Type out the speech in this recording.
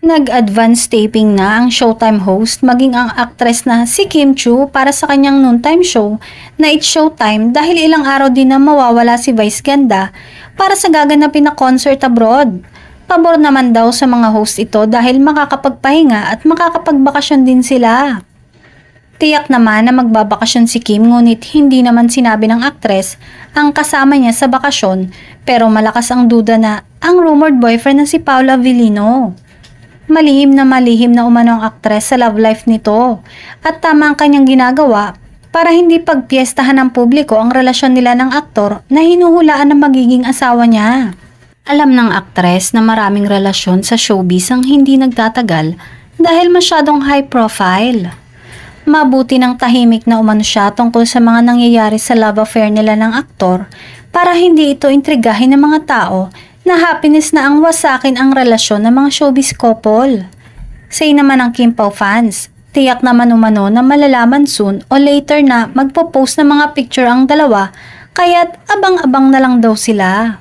Nag-advance taping na ang Showtime host maging ang actress na si Kim Chiu para sa kanyang noontime show na It's Showtime dahil ilang araw din na mawawala si Vice Ganda para sa gaganapin na concert abroad. Pabor naman daw sa mga host ito dahil makakapagpahinga at makakapagbakasyon din sila. Tiyak naman na magbabakasyon si Kim ngunit hindi naman sinabi ng actress ang kasama niya sa bakasyon pero malakas ang duda na ang rumored boyfriend na si Paula Avellino. Malihim na umano ang aktres sa love life nito at tama ang kanyang ginagawa para hindi pagpiestahan ng publiko ang relasyon nila ng aktor na hinuhulaan na magiging asawa niya. Alam ng aktres na maraming relasyon sa showbiz ang hindi nagtatagal dahil masyadong high profile. Mabuti ng tahimik na umano siya tungkol sa mga nangyayari sa love affair nila ng aktor para hindi ito intrigahin ng mga tao na happiness na ang wasakin ang relasyon ng mga showbiz couple. Say naman ang Kim Pao fans, tiyak naman umano na malalaman soon o later na magpo-post ng mga picture ang dalawa kaya't abang-abang na lang daw sila.